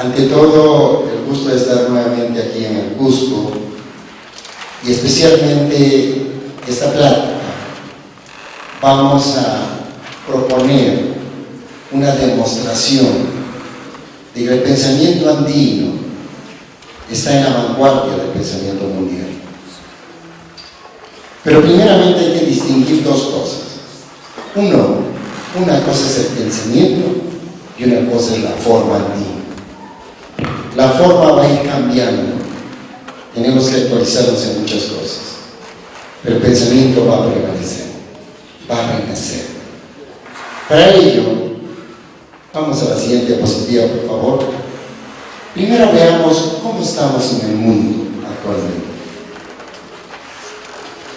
Ante todo, el gusto de estar nuevamente aquí en el Cusco y especialmente esta plática. Vamos a proponer una demostración de que el pensamiento andino está en la vanguardia del pensamiento mundial. Pero primeramente hay que distinguir dos cosas. Una cosa es el pensamiento y una cosa es la forma andina. La forma va a ir cambiando, tenemos que actualizarnos en muchas cosas, pero el pensamiento va a prevalecer, va a renacer. Para ello, vamos a la siguiente diapositiva, por favor. Primero veamos cómo estamos en el mundo actualmente.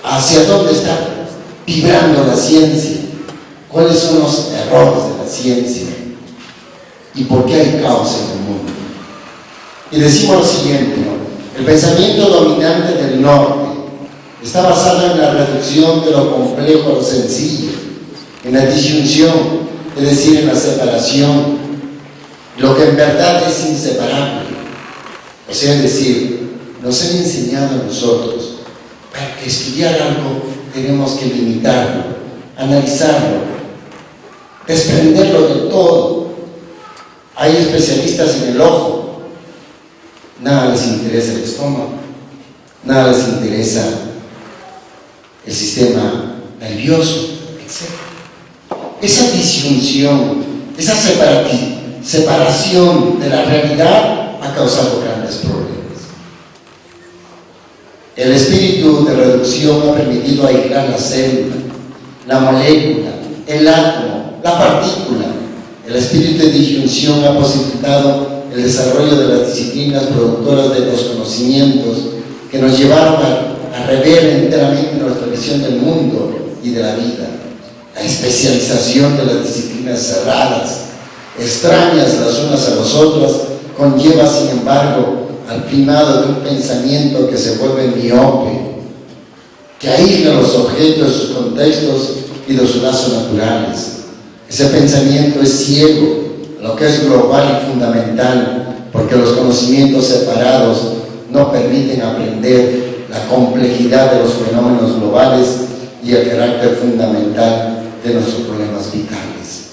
¿Hacia dónde está vibrando la ciencia? ¿Cuáles son los errores de la ciencia? ¿Y por qué hay caos en el mundo? Y decimos lo siguiente, ¿no? El pensamiento dominante del norte está basado en la reducción de lo complejo a lo sencillo, en la disyunción, es decir, en la separación, lo que en verdad es inseparable. O sea, es decir, nos han enseñado a nosotros, para que estudiar algo tenemos que limitarlo, analizarlo, desprenderlo de todo. Hay especialistas en el ojo. Nada les interesa el estómago, nada les interesa el sistema nervioso, etc. Esa disyunción, esa separación de la realidad ha causado grandes problemas. El espíritu de reducción ha permitido aislar la célula, la molécula, el átomo, la partícula. El espíritu de disyunción ha posibilitado el desarrollo de las disciplinas productoras de los conocimientos que nos llevaron a rever enteramente nuestra visión del mundo y de la vida. La especialización de las disciplinas cerradas, extrañas las unas a las otras, conlleva, sin embargo, al primado de un pensamiento que se vuelve miope, que aísla los objetos de sus contextos y de sus lazos naturales. Ese pensamiento es ciego, lo que es global y fundamental, porque los conocimientos separados no permiten aprender la complejidad de los fenómenos globales y el carácter fundamental de nuestros problemas vitales.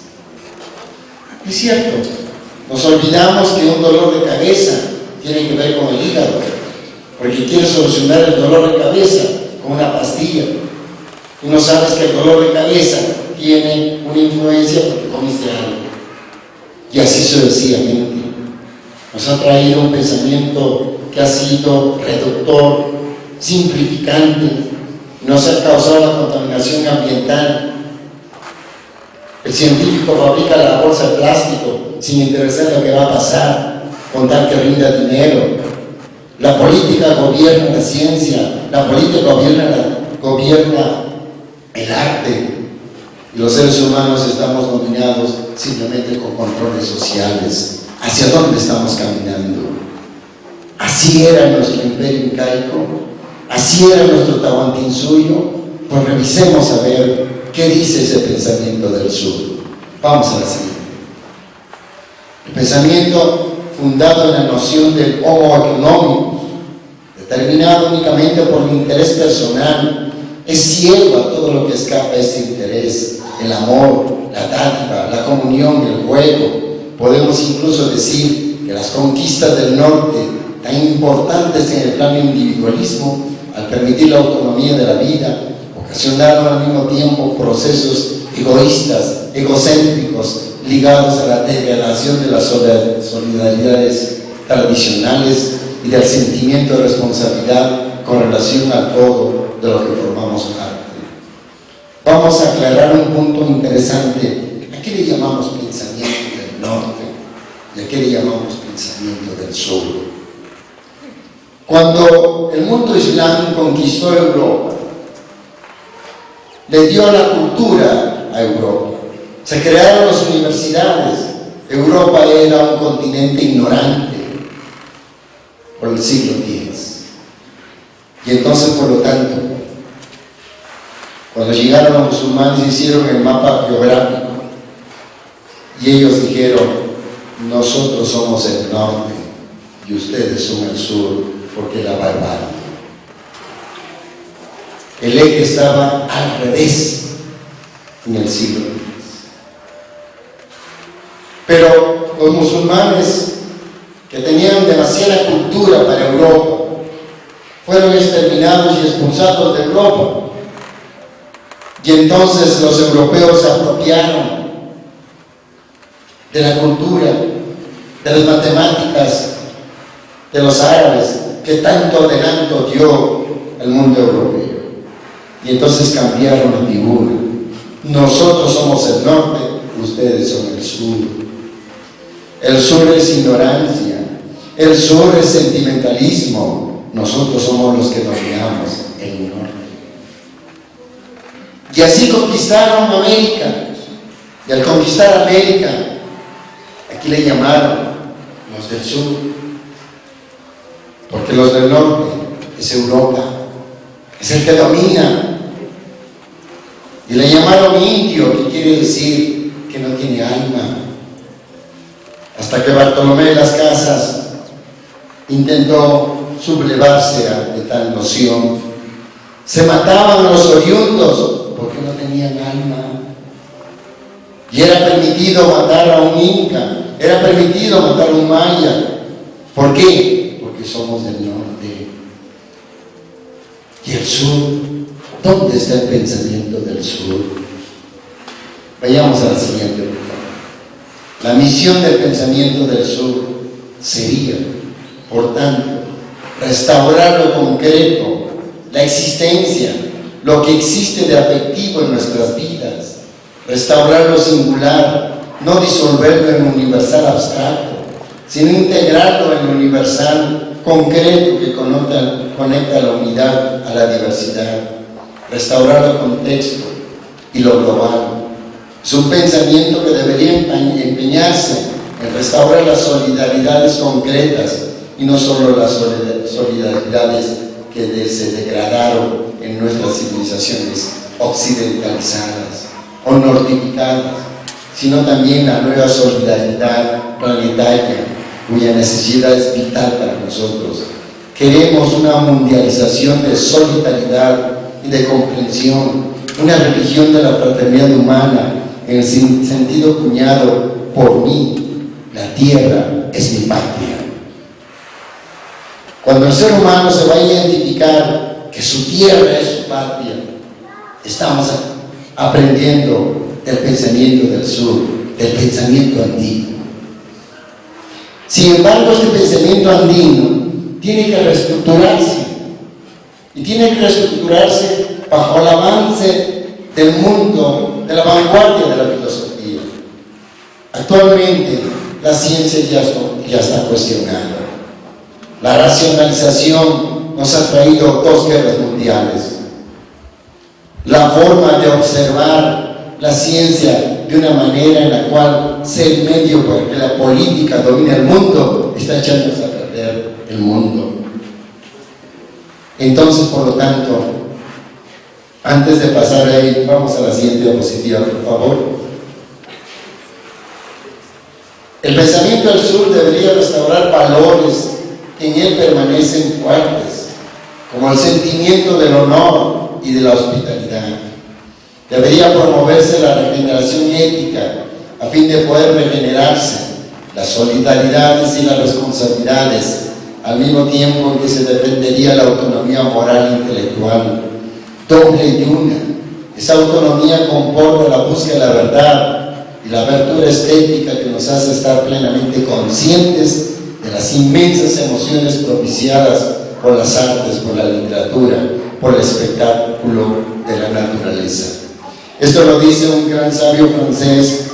Es cierto, nos olvidamos que un dolor de cabeza tiene que ver con el hígado, porque quieres solucionar el dolor de cabeza con una pastilla. Tú no sabes que el dolor de cabeza tiene una influencia porque comiste algo. Y así sucesivamente. Nos ha traído un pensamiento que ha sido reductor, simplificante, nos ha causado la contaminación ambiental. El científico fabrica la bolsa de plástico sin interesar lo que va a pasar, con tal que rinda dinero. La política gobierna la ciencia, la política gobierna el arte. Y los seres humanos estamos dominados simplemente con controles sociales. ¿Hacia dónde estamos caminando? ¿Así era nuestro imperio incaico? ¿Así era nuestro Tahuantinsuyo? Pues revisemos a ver qué dice ese pensamiento del sur. Vamos a la siguiente. El pensamiento fundado en la noción del homo economicus, determinado únicamente por el interés personal, es ciego a todo lo que escapa a ese interés. El amor, la dádiva, la comunión, el juego. Podemos incluso decir que las conquistas del norte, tan importantes en el plano individualismo, al permitir la autonomía de la vida, ocasionaron al mismo tiempo procesos egoístas, egocéntricos, ligados a la degradación de las solidaridades tradicionales y del sentimiento de responsabilidad con relación a todo de lo que formamos parte. Vamos a aclarar un punto interesante. ¿A qué le llamamos pensamiento del norte? ¿Y a qué le llamamos pensamiento del sur? Cuando el mundo islámico conquistó Europa, le dio la cultura a Europa. Se crearon las universidades. Europa era un continente ignorante por el siglo X. Y entonces, por lo tanto, cuando llegaron los musulmanes, hicieron el mapa geográfico y ellos dijeron: nosotros somos el norte y ustedes son el sur, porque la barbarie. El eje estaba al revés en el siglo X. Pero los musulmanes, que tenían demasiada cultura para Europa, fueron exterminados y expulsados de Europa. Y entonces los europeos se apropiaron de la cultura, de las matemáticas de los árabes, que tanto adelanto dio el mundo europeo. Y entonces cambiaron la figura. Nosotros somos el norte, ustedes son el sur. El sur es ignorancia, el sur es sentimentalismo. Nosotros somos los que dominamos el norte. Y así conquistaron América. Y al conquistar América, aquí le llamaron los del sur, porque los del norte es Europa, es el que domina. Y le llamaron indio, que quiere decir que no tiene alma. Hasta que Bartolomé de las Casas intentó sublevarse de tal noción. Se mataban a los oriundos porque no tenían alma. Y era permitido matar a un inca, era permitido matar a un maya. ¿Por qué? Porque somos del norte. ¿Y el sur? ¿Dónde está el pensamiento del sur? Vayamos a la siguiente, por favor. La misión del pensamiento del sur sería, por tanto, restaurar lo concreto, la existencia, lo que existe de afectivo en nuestras vidas, restaurar lo singular, no disolverlo en un universal abstracto, sino integrarlo en lo universal concreto que conecta la unidad a la diversidad, restaurar el contexto y lo global. Es un pensamiento que debería empeñarse en restaurar las solidaridades concretas y no solo las solidaridades que se degradaron en nuestras civilizaciones occidentalizadas o nortificadas, sino también la nueva solidaridad planetaria, cuya necesidad es vital para nosotros. Queremos una mundialización de solidaridad y de comprensión, una religión de la fraternidad humana en el sentido cuñado por mí, la tierra es mi patria. Cuando el ser humano se va a identificar que su tierra es su patria, estamos aprendiendo del pensamiento del sur, del pensamiento andino. Sin embargo, este pensamiento andino tiene que reestructurarse, y tiene que reestructurarse bajo el avance del mundo, de la vanguardia de la filosofía. Actualmente, la ciencia ya está cuestionada. La racionalización nos ha traído 2 guerras mundiales. La forma de observar la ciencia de una manera en la cual sea el medio para que la política domine el mundo está echándose a perder el mundo. Entonces, por lo tanto, antes de pasar ahí, vamos a la siguiente diapositiva, por favor. El pensamiento del sur debería restaurar valores que en él permanecen fuertes, como el sentimiento del honor y de la hospitalidad. Debería promoverse la regeneración ética a fin de poder regenerarse las solidaridades y las responsabilidades, al mismo tiempo en que se defendería la autonomía moral e intelectual, doble y una. Esa autonomía comporta la búsqueda de la verdad y la apertura estética que nos hace estar plenamente conscientes de las inmensas emociones propiciadas por las artes, por la literatura, por el espectáculo de la naturaleza. Esto lo dice un gran sabio francés,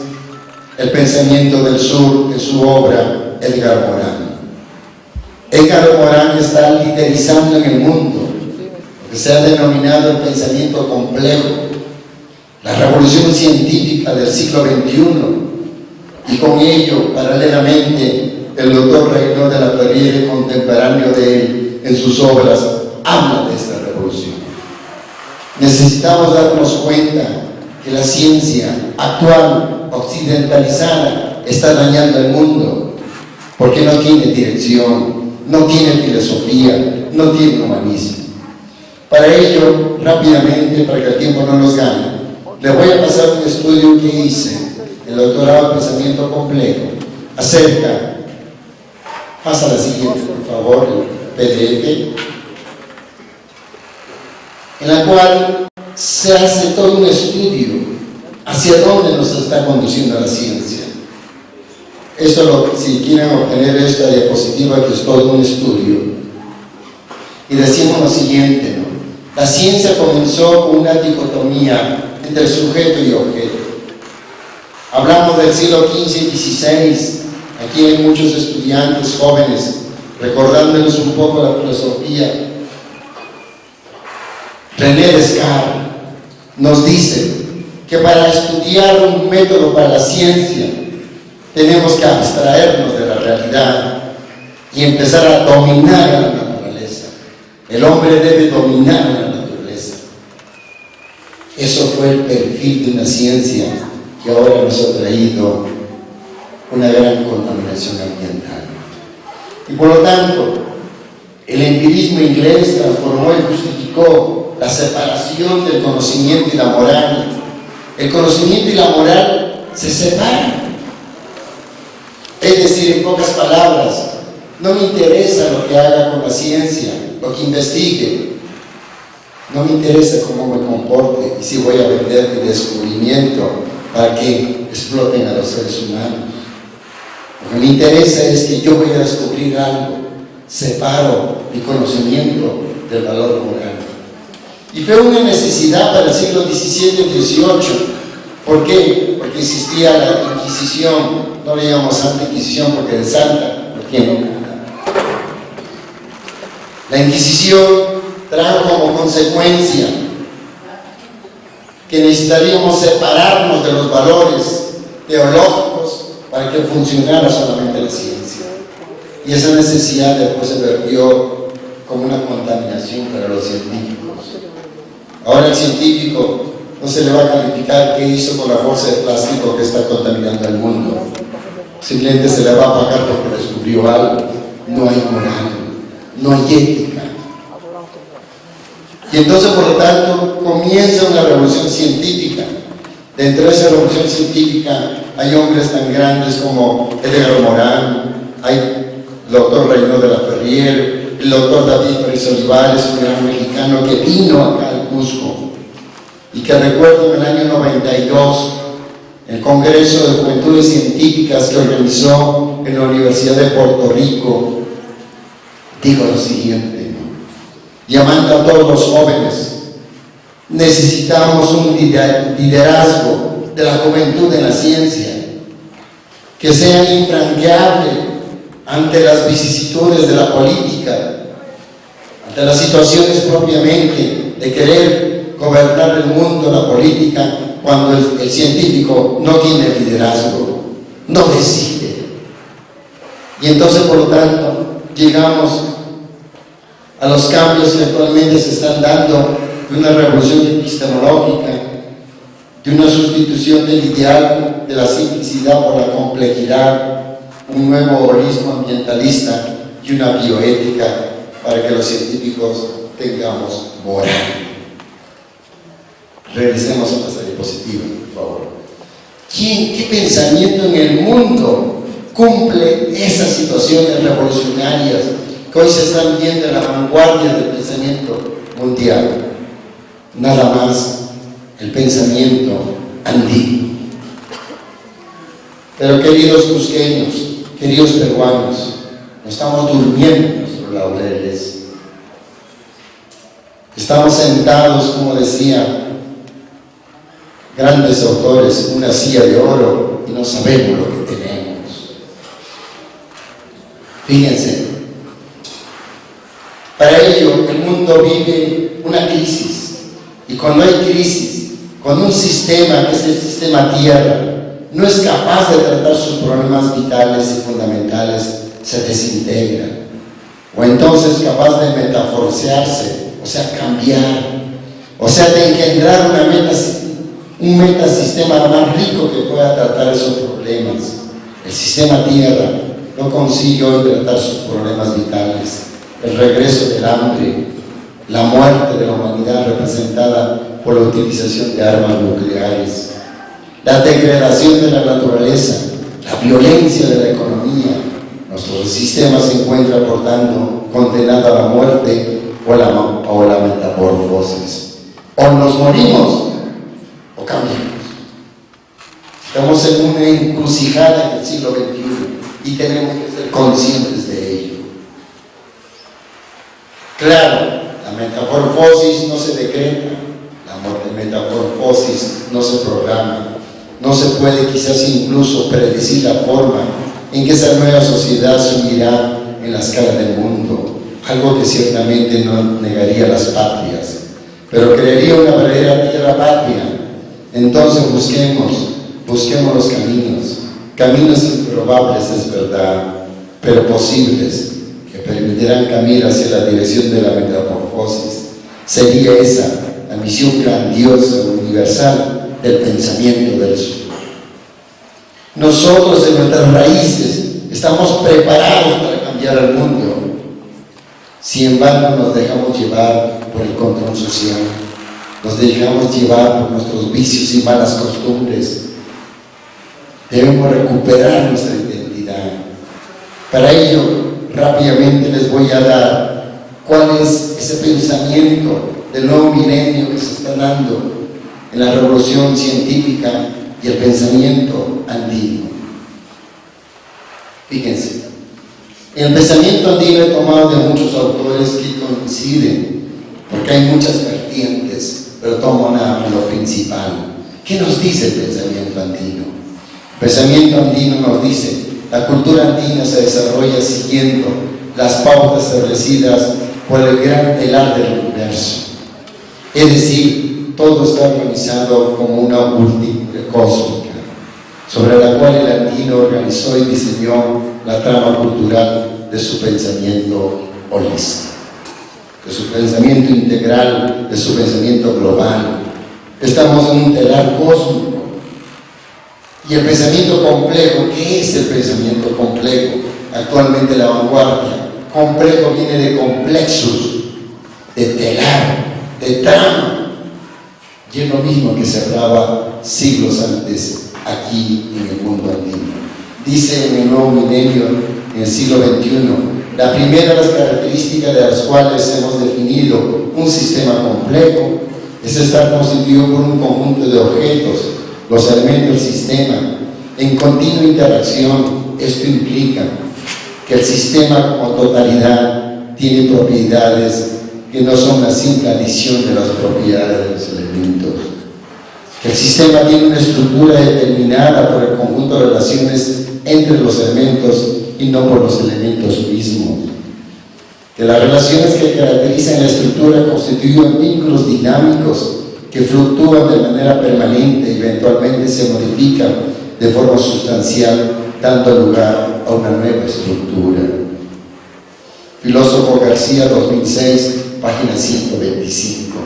el pensamiento del sur, de su obra, Edgar Morin. Edgar Morin está liderizando en el mundo lo que se ha denominado el pensamiento complejo, la revolución científica del siglo XXI, y con ello, paralelamente, el doctor Reynor de la Ferriere, contemporáneo de él, en sus obras, habla de esta revolución. Necesitamos darnos cuenta que la ciencia actual, occidentalizada, está dañando el mundo, porque no tiene dirección, no tiene filosofía, no tiene humanismo. Para ello, rápidamente, para que el tiempo no nos gane, le voy a pasar un estudio que hice, el doctorado en pensamiento complejo, acerca, pasa la siguiente, por favor, el PDF, en la cual se hace todo un estudio hacia dónde nos está conduciendo la ciencia. Esto, si quieren obtener esta diapositiva, que es todo un estudio, y decimos lo siguiente, ¿no? La ciencia comenzó con una dicotomía entre sujeto y objeto. Hablamos del siglo XV y XVI. Aquí hay muchos estudiantes jóvenes recordándoles un poco la filosofía. René Descartes nos dice que para estudiar un método para la ciencia tenemos que abstraernos de la realidad y empezar a dominar a la naturaleza. El hombre debe dominar a la naturaleza. Eso fue el perfil de una ciencia que ahora nos ha traído una gran contaminación ambiental. Y por lo tanto, el empirismo inglés transformó y justificó la separación del conocimiento y la moral. El conocimiento y la moral se separan. Es decir, en pocas palabras, no me interesa lo que haga con la ciencia, lo que investigue. No me interesa cómo me comporte y si voy a vender mi descubrimiento para que exploten a los seres humanos. Lo que me interesa es que yo voy a descubrir algo, separo mi conocimiento del valor moral. Y fue una necesidad para el siglo XVII y XVIII. ¿Por qué? Porque existía la Inquisición. No le llamamos Santa Inquisición porque de Santa no tiene nada. La Inquisición trajo como consecuencia que necesitaríamos separarnos de los valores teológicos para que funcionara solamente la ciencia. Y esa necesidad después se vertió como una contaminación para los científicos. Ahora el científico no se le va a calificar qué hizo con la bolsa de plástico que está contaminando el mundo. Simplemente se le va a pagar porque descubrió algo. No hay moral, no hay ética. Y entonces, por lo tanto, comienza una revolución científica. Dentro de esa revolución científica hay hombres tan grandes como Edgar Morin, hay el doctor Reynaud de la Ferrier, el doctor David Pérez Olivares, un gran mexicano que vino acá al Cusco y que recuerdo en el año 92 el Congreso de Juventudes Científicas que organizó en la Universidad de Puerto Rico, dijo lo siguiente, llamando a todos los jóvenes: necesitamos un liderazgo de la juventud en la ciencia que sea infranqueable ante las vicisitudes de la política, ante las situaciones propiamente de querer gobernar el mundo, la política, cuando el científico no tiene liderazgo, no decide. Y entonces, por lo tanto, llegamos a los cambios que actualmente se están dando, de una revolución epistemológica, de una sustitución del ideal de la simplicidad por la complejidad, un nuevo holismo ambientalista y una bioética para que los científicos tengamos moral. Regresemos a esta diapositiva, por favor. ¿Qué pensamiento en el mundo cumple esas situaciones revolucionarias que hoy se están viendo en la vanguardia del pensamiento mundial? Nada más el pensamiento andino. Pero queridos cusqueños, queridos peruanos, no estamos durmiendo en nuestros laureles. Estamos sentados, como decía grandes autores, en una silla de oro y no sabemos lo que tenemos. Fíjense, para ello el mundo vive una crisis. Y cuando hay crisis, cuando un sistema, que es el sistema Tierra, no es capaz de tratar sus problemas vitales y fundamentales, se desintegra. O entonces capaz de metaforsearse, o sea, cambiar, o sea, de engendrar un metasistema más rico que pueda tratar esos problemas. El sistema Tierra no consigue hoy tratar sus problemas vitales, el regreso del hambre, la muerte de la humanidad representada por la utilización de armas nucleares, la degradación de la naturaleza, la violencia de la economía. Nuestro sistema se encuentra, por tanto, condenado a la muerte o la metamorfosis. O nos morimos o cambiamos. Estamos en una encrucijada en el siglo XXI y tenemos que ser conscientes de ello. Claro, la metamorfosis no se decreta, la metamorfosis no se programa, no se puede quizás incluso predecir la forma en que esa nueva sociedad se unirá en la escala del mundo, algo que ciertamente no negaría las patrias, pero crearía una verdadera tierra patria. Entonces busquemos los caminos improbables, es verdad, pero posibles, que permitirán caminar hacia la dirección de la metamorfosis. Sería esa la misión grandiosa, universal del pensamiento del sur. Nosotros en nuestras raíces estamos preparados para cambiar el mundo. Sin embargo, nos dejamos llevar por el control social, nos dejamos llevar por nuestros vicios y malas costumbres. Debemos recuperar nuestra identidad. Para ello, rápidamente les voy a dar cuál es ese pensamiento del nuevo milenio que se está dando en la revolución científica y el pensamiento andino. Fíjense, el pensamiento andino he tomado de muchos autores que coinciden, porque hay muchas vertientes, pero tomo nada más lo principal. ¿Qué nos dice el pensamiento andino? El pensamiento andino nos dice: la cultura andina se desarrolla siguiendo las pautas establecidas por el gran telar del universo. Es decir, todo está organizado como una multitud cósmica, sobre la cual el andino organizó y diseñó la trama cultural de su pensamiento holístico, de su pensamiento integral, de su pensamiento global. Estamos en un telar cósmico. Y el pensamiento complejo, ¿qué es el pensamiento complejo? Actualmente la vanguardia, complejo viene de complexus, de telar, de trama, y es lo mismo que se hablaba siglos antes aquí en el mundo andino. Dice en el nuevo milenio, en el siglo XXI, la primera de las características de las cuales hemos definido un sistema complejo es estar constituido por un conjunto de objetos, los elementos del sistema, en continua interacción. Esto implica que el sistema como totalidad tiene propiedades que no son la simple adición de las propiedades de los elementos. Que el sistema tiene una estructura determinada por el conjunto de relaciones entre los elementos y no por los elementos mismos. Que las relaciones que caracterizan la estructura constituyen vínculos dinámicos que fluctúan de manera permanente y eventualmente se modifican de forma sustancial, dando lugar a una nueva estructura. Filósofo García, 2006, página 125.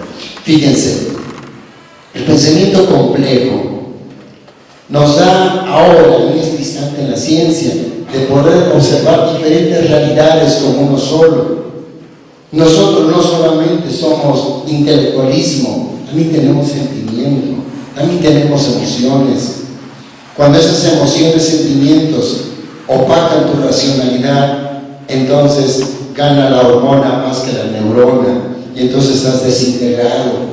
Fíjense, el pensamiento complejo nos da ahora, en este instante en la ciencia, de poder observar diferentes realidades como uno solo. Nosotros no solamente somos intelectualismo, también tenemos sentimiento, también tenemos emociones. Cuando esas emociones, sentimientos opacan tu racionalidad, entonces gana la hormona más que la neurona y entonces estás desintegrado.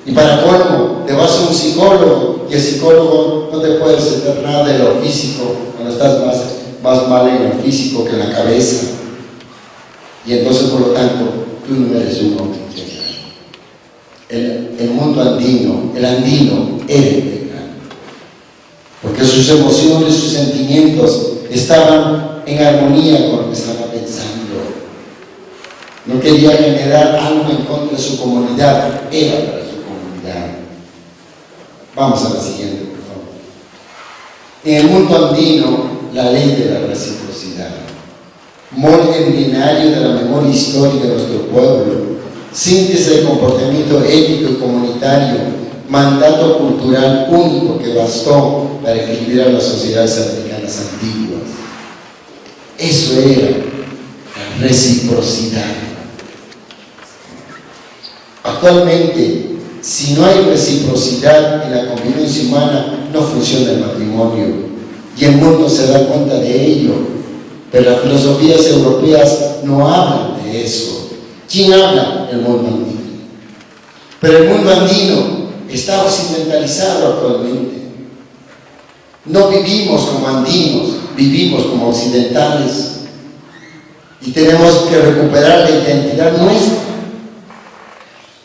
Y para colmo, te vas a un psicólogo y el psicólogo no te puede resolver nada de lo físico cuando estás más mal en el físico que en la cabeza. Y entonces, por lo tanto, tú no eres un hombre integral. El mundo andino, el andino era integral, porque sus emociones, sus sentimientos estaban en armonía con lo que estaba pensando. No quería generar algo en contra de su comunidad, era para su comunidad. Vamos a la siguiente, por favor. En el mundo andino, la ley de la reciprocidad, molde milenario de la memoria histórica de nuestro pueblo, síntesis del comportamiento ético y comunitario, mandato cultural único que bastó para equilibrar las sociedades africanas antiguas. Eso era la reciprocidad. Actualmente, si no hay reciprocidad en la convivencia humana, no funciona el matrimonio. Y el mundo se da cuenta de ello. Pero las filosofías europeas no hablan de eso. ¿Quién habla? El mundo andino. Pero el mundo andino está occidentalizado actualmente. No vivimos como andinos, vivimos como occidentales. Y tenemos que recuperar la identidad nuestra.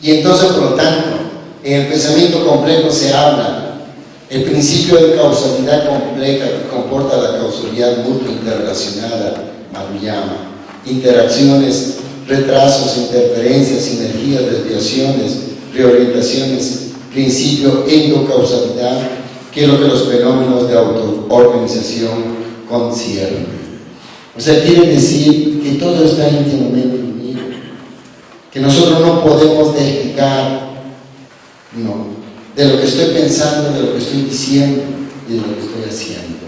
Y entonces, por lo tanto, en el pensamiento complejo se habla el principio de causalidad compleja que comporta la causalidad mutua interrelacionada, Maruyama, interacciones, retrasos, interferencias, sinergias, desviaciones, reorientaciones, principio endocausalidad, que es lo que los fenómenos de autoorganización conciernen. O sea, quiere decir que todo está íntimamente unido, que nosotros no podemos desligar, no, de lo que estoy pensando, de lo que estoy diciendo y de lo que estoy haciendo.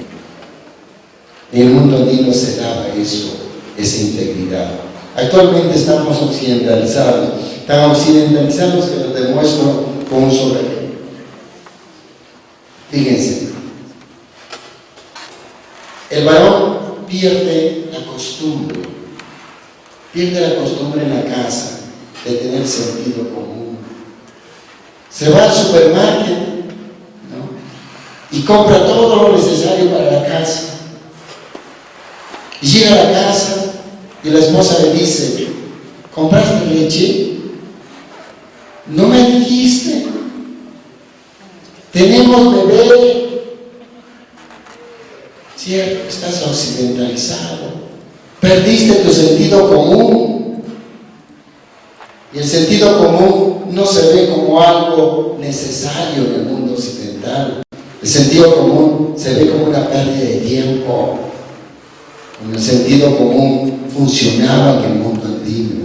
En el mundo andino se daba eso, esa integridad. Actualmente estamos occidentalizados, tan occidentalizados que lo demuestro con un solo ejemplo. Fíjense, el varón pierde la costumbre en la casa de tener sentido común. Se va al supermercado, ¿no?, y compra todo lo necesario para la casa. Y llega a la casa y la esposa le dice: ¿compraste leche? No me dijiste. Tenemos bebé. Cierto, estás occidentalizado. Perdiste tu sentido común. Y el sentido común no se ve como algo necesario en el mundo occidental. El sentido común se ve como una pérdida de tiempo. Como el sentido común funcionaba en el mundo andino.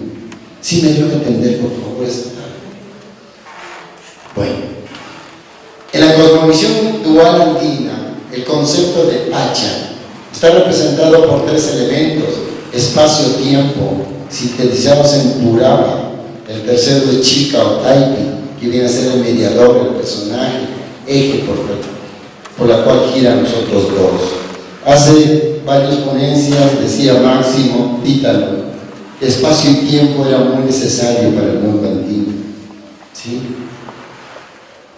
¿Sí me dio a entender, por favor, esta tarde? Bueno, en la cosmovisión dual andina, el concepto de Pacha está representado por tres elementos: espacio-tiempo, sintetizados en Purava. El tercero de Chica o Taipi, que viene a ser el mediador, el personaje, eje por la cual giran los otros dos. Hace varias ponencias decía Máximo Pítalo que espacio y tiempo era muy necesario para el mundo andino. ¿Sí?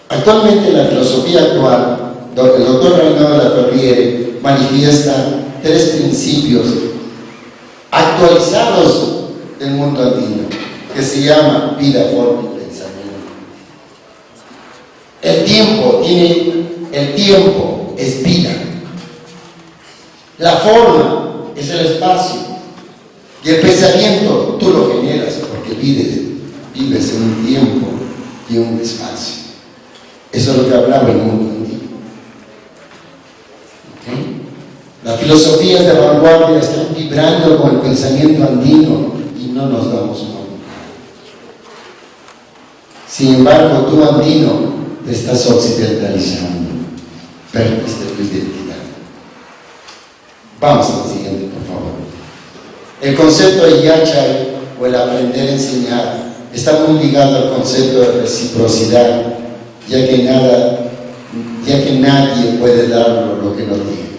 Actualmente la filosofía actual, el doctor Reinaldo Laferriere manifiesta tres principios actualizados del mundo andino, que se llama vida, forma y pensamiento. El tiempo es vida. La forma es el espacio. Y el pensamiento tú lo generas porque vives en un tiempo y un espacio. Eso es lo que hablaba el mundo andino. ¿Okay? Las filosofías de vanguardia están vibrando con el pensamiento andino y no nos damos cuenta. Sin embargo, tú andino te estás occidentalizando, perdiste tu identidad. Vamos al siguiente, por favor. El concepto de yachay, o el aprender a enseñar, está muy ligado al concepto de reciprocidad, ya que nadie puede dar lo que no tiene.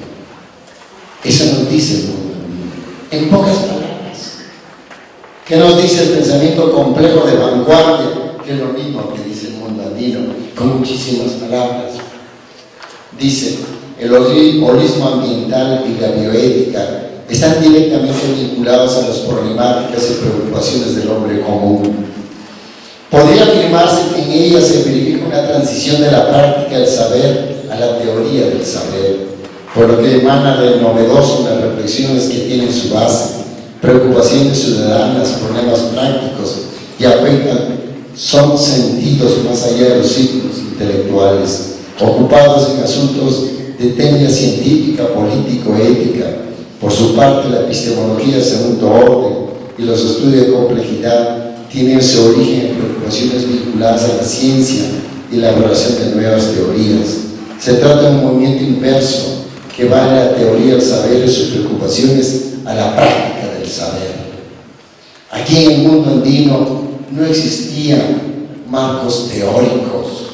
Eso nos dice el mundo andino. En pocas palabras, ¿qué nos dice el pensamiento complejo de vanguardia? Que es lo mismo que dice el mundo andino, con muchísimas palabras. Dice: el holismo ambiental y la bioética están directamente vinculados a las problemáticas y preocupaciones del hombre común. Podría afirmarse que en ellas se verifica una transición de la práctica del saber a la teoría del saber, por lo que emana de novedoso las reflexiones que tienen su base, preocupaciones ciudadanas, problemas prácticos y afectan son sentidos más allá de los círculos intelectuales, ocupados en asuntos de técnica científica, político, ética. Por su parte, la epistemología de segundo orden y los estudios de complejidad tienen su origen en preocupaciones vinculadas a la ciencia y la elaboración de nuevas teorías. Se trata de un movimiento inverso que va de la teoría del saber y sus preocupaciones a la práctica del saber. Aquí en el mundo andino no existían marcos teóricos.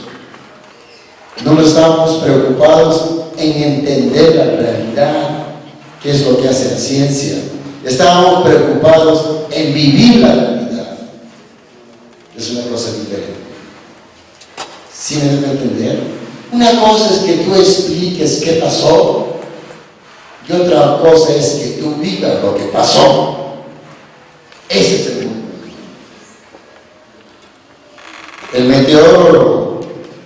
No estábamos preocupados en entender la realidad, que es lo que hace la ciencia. Estábamos preocupados en vivir la realidad. Es una cosa diferente. ¿Sí me deben entender? Una cosa es que tú expliques qué pasó y otra cosa es que tú vivas lo que pasó. Ese es el mundo. El meteorólogo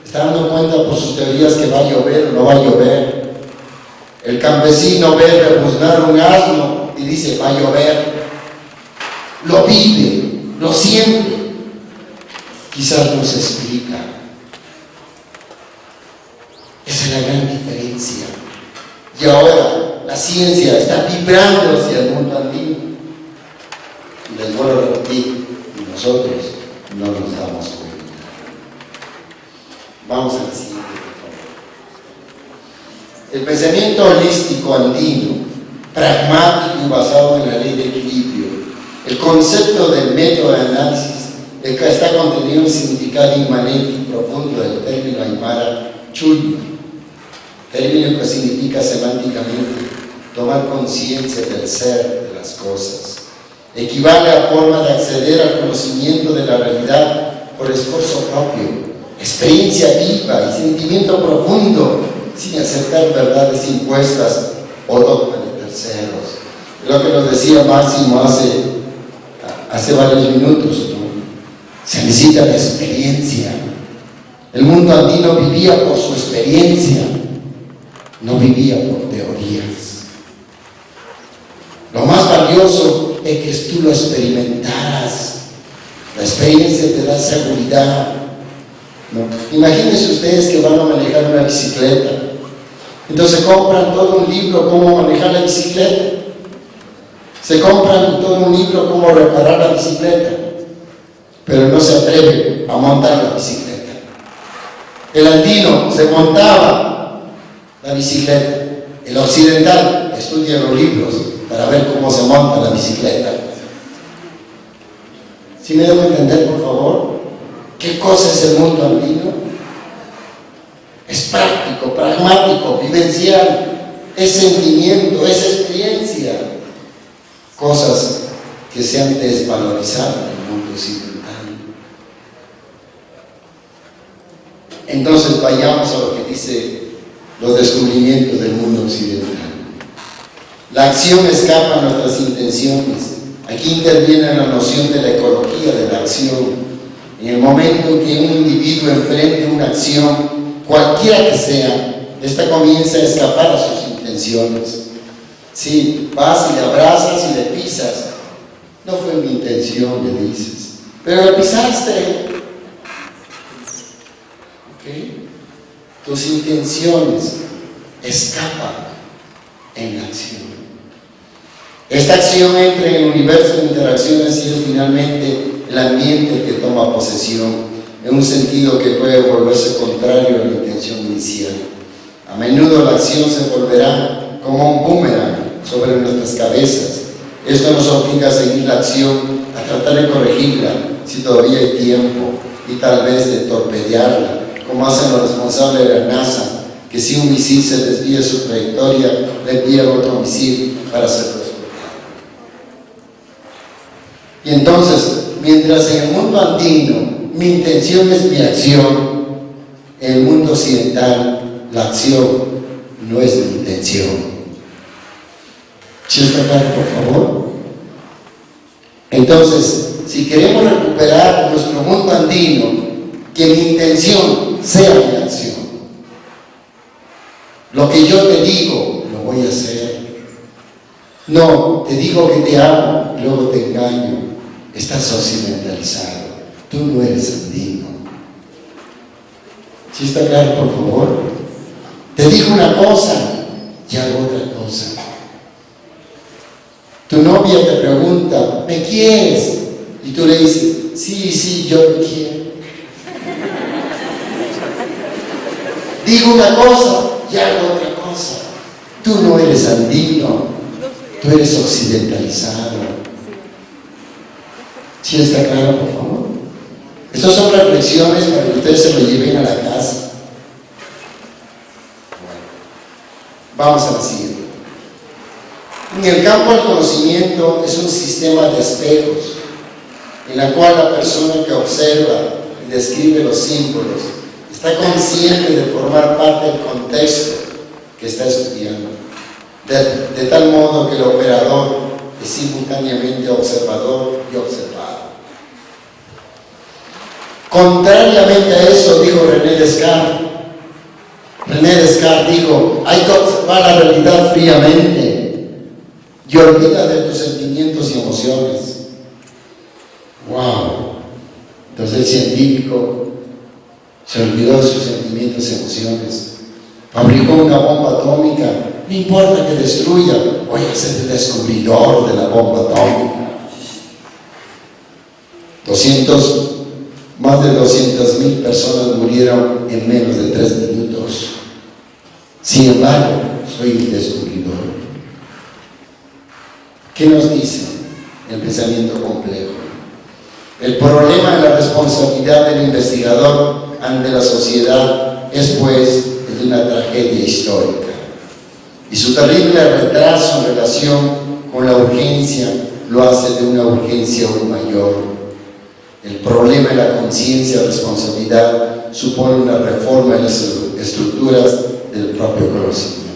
está dando cuenta por sus teorías que va a llover o no va a llover. El campesino ve rebuznar un asno y dice va a llover. Lo vive, lo siente. Quizás no se explica. Esa es la gran diferencia. Y ahora la ciencia está vibrando hacia el mundo andino. Y les vuelvo a repetir, y nosotros no nos damos cuenta. Vamos a la siguiente, por favor. El pensamiento holístico andino, pragmático y basado en la ley de equilibrio, el concepto del método de análisis, está contenido en el significado inmanente y profundo del término aymara chuy, término que significa semánticamente tomar conciencia del ser de las cosas. Equivale a forma de acceder al conocimiento de la realidad por esfuerzo propio, experiencia viva y sentimiento profundo, sin aceptar verdades impuestas o dogmas de terceros. Es lo que nos decía Máximo hace varios minutos, ¿no? Se necesita la experiencia. El mundo andino vivía por su experiencia, no vivía por teorías. Lo más valioso es que tú lo experimentaras. La experiencia te da seguridad, ¿no? Imagínense ustedes que van a manejar una bicicleta. Entonces compran todo un libro cómo manejar la bicicleta. Se compran todo un libro cómo reparar la bicicleta, pero no se atreven a montar la bicicleta. El andino se montaba la bicicleta. El occidental estudia los libros para ver cómo se monta la bicicleta. ¿Sí me debo entender, por favor? ¿Qué cosa es el mundo andino? Es práctico, pragmático, vivencial, es sentimiento, es experiencia. Cosas que se han desvalorizado en el mundo occidental. Entonces vayamos a lo que dice los descubrimientos del mundo occidental. La acción escapa a nuestras intenciones. Aquí interviene la noción de la ecología de la acción. En el momento en que un individuo emprende una acción, cualquiera que sea, esta comienza a escapar a sus intenciones. Sí, vas y le abrazas y le pisas. No fue mi intención, le dices, pero le pisaste. Tus intenciones escapan en la acción. Esta acción entra en el universo de interacciones y es finalmente el ambiente el que toma posesión, en un sentido que puede volverse contrario a la intención inicial. A menudo la acción se volverá como un boomerang sobre nuestras cabezas. Esto nos obliga a seguir la acción, a tratar de corregirla si todavía hay tiempo y tal vez de torpedearla, como hacen los responsables de la NASA, que si un misil se desvía de su trayectoria, le envían otro misil para hacerlo explotar. Y entonces, mientras en el mundo andino mi intención es mi acción, en el mundo occidental la acción no es mi intención. ¿Sí está claro, por favor? Entonces, si queremos recuperar nuestro mundo andino, que mi intención sea mi acción. Lo que yo te digo, lo voy a hacer. No, te digo que te amo y luego te engaño. Estás occidentalizado. Tú no eres andino. ¿Sí está claro, por favor? Te digo una cosa y hago otra cosa. Tu novia te pregunta, ¿me quieres? Y tú le dices, sí, yo te quiero. Digo una cosa y hago otra cosa. Tú no eres andino. Tú eres occidentalizado. ¿Sí está claro, por favor? Estas son reflexiones para que ustedes se lo lleven a la casa. Vamos a la siguiente. En el campo del conocimiento es un sistema de espejos, en la cual la persona que observa y describe los símbolos está consciente de formar parte del contexto que está estudiando, de tal modo que el operador es simultáneamente observador y observado. Contrariamente a eso, dijo René Descartes. René Descartes dijo: hay que observar la realidad fríamente y olvida de tus sentimientos y emociones. ¡Wow! Entonces el científico se olvidó de sus sentimientos y emociones. Fabricó una bomba atómica. No importa que destruya, voy a ser el descubridor de la bomba atómica. Más de 200,000 personas murieron en menos de 3 minutos. Sin embargo, soy el descubridor. ¿Qué nos dice el pensamiento complejo? El problema de la responsabilidad del investigador ante la sociedad es, pues, el de una tragedia histórica. Y su terrible retraso en relación con la urgencia lo hace de una urgencia aún mayor. El problema de la conciencia de responsabilidad supone una reforma en las estructuras del propio conocimiento.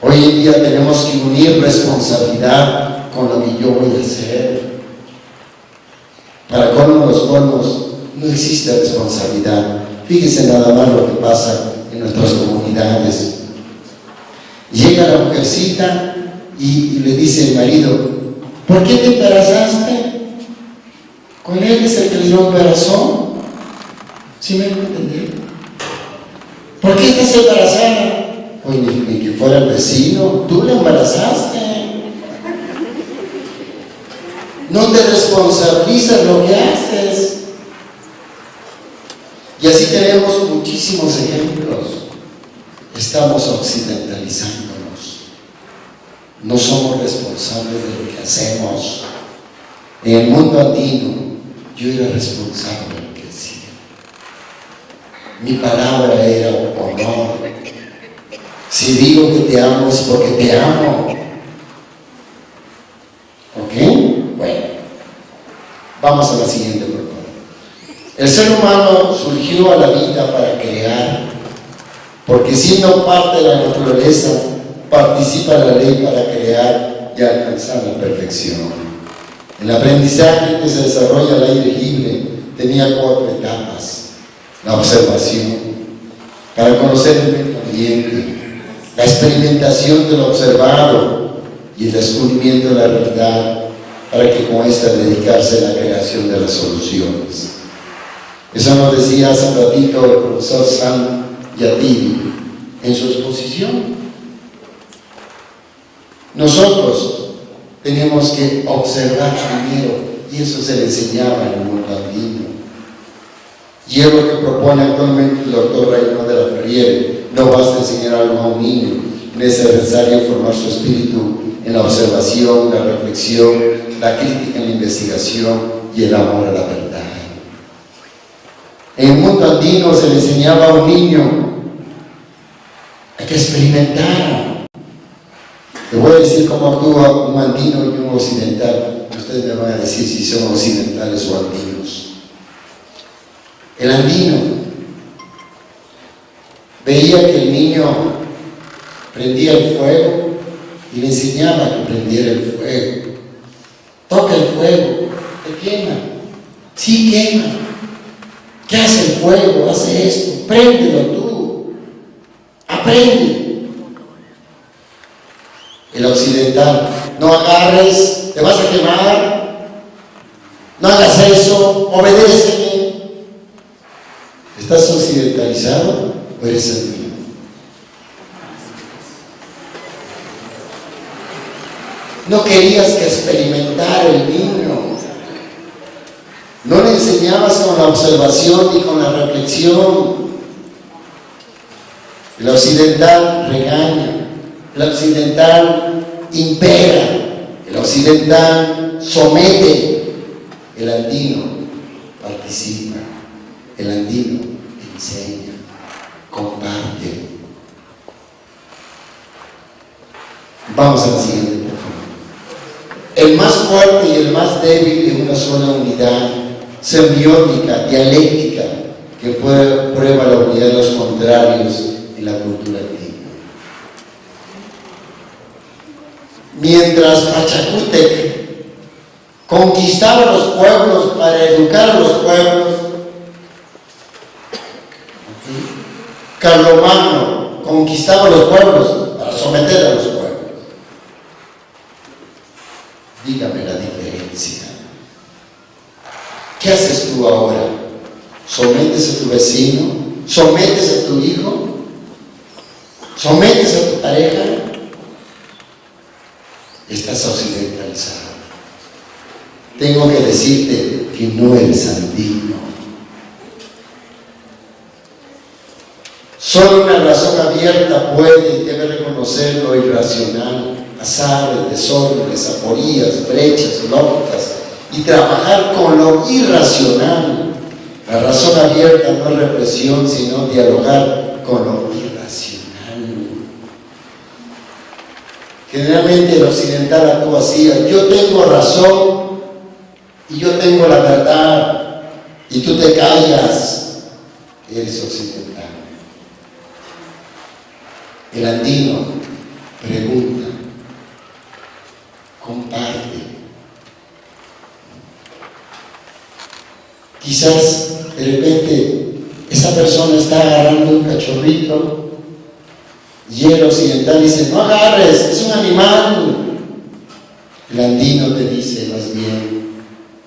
Hoy en día tenemos que unir responsabilidad con lo que yo voy a hacer. Para colmo los colmos, no existe responsabilidad. Fíjense nada más lo que pasa en nuestras comunidades. Llega la mujercita y le dice el marido: ¿por qué te embarazaste? ¿Con él es el que le embarazó? ¿Sí me entendí? ¿Por qué estás embarazada? Pues ni que fuera el vecino, tú le embarazaste. No te responsabilizas lo que haces. Y así tenemos muchísimos ejemplos. Estamos occidentalizándonos. No somos responsables de lo que hacemos. En el mundo andino, yo era responsable de lo que hacía. Mi palabra era honor. Si digo que te amo es porque te amo. ¿Ok? Bueno, vamos a la siguiente pregunta. El ser humano surgió a la vida para crear, porque siendo parte de la naturaleza, participa en la ley para crear y alcanzar la perfección. El aprendizaje que se desarrolla al aire libre tenía 4 etapas: la observación, para conocer el medio ambiente, la experimentación de lo observado y el descubrimiento de la realidad, para que con esta dedicarse a la creación de las soluciones. Eso nos decía hace un ratito el profesor Sam Yatiri en su exposición. Nosotros tenemos que observar primero, y eso se le enseñaba en el mundo andino. Y es lo que propone actualmente el doctor Raimundo de la Ferriere. No basta enseñar algo a un niño, es necesario formar su espíritu en la observación, la reflexión, la crítica en la investigación y el amor a la verdad. En el mundo andino se le enseñaba a un niño a que experimentara. Le voy a decir cómo actúa un andino y un occidental. Ustedes me van a decir si son occidentales o andinos. El andino veía que el niño prendía el fuego y le enseñaba que prendiera el fuego. Toca el fuego, te quema. Sí, quema. ¿Qué hace el fuego? Hace esto. Préndelo tú. Aprende. El occidental: no agarres, te vas a quemar, no hagas eso, obedéceme. ¿Estás occidentalizado o eres andino? No querías que experimentara el niño. No le enseñabas con la observación y con la reflexión. El occidental regaña. El occidental impera, el occidental somete, el andino participa, el andino enseña, comparte. Vamos a la siguiente, por favor. El más fuerte y el más débil en una sola unidad sembiótica, dialéctica, que prueba la unidad de los contrarios en la cultura antigua. Mientras Pachacútec conquistaba los pueblos para educar a los pueblos, Carlomagno conquistaba los pueblos para someter a los pueblos. Dígame la diferencia. ¿Qué haces tú ahora? ¿Sometes a tu vecino? ¿Sometes a tu hijo? ¿Sometes a tu pareja? Estás occidentalizado. Tengo que decirte que no eres andino. Solo una razón abierta puede y debe reconocer lo irracional, azares, desórdenes, aporías, brechas lógicas, y trabajar con lo irracional. La razón abierta no es represión, sino dialogar con lo irracional. Generalmente el occidental actúa así: yo tengo razón y yo tengo la verdad y tú te callas. Eres occidental. El andino pregunta, comparte. Quizás de repente esa persona está agarrando un cachorrito y el occidental dice: no agarres, es un animal. El andino te dice más bien: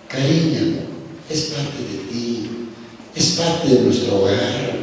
cariño, es parte de ti, es parte de nuestro hogar.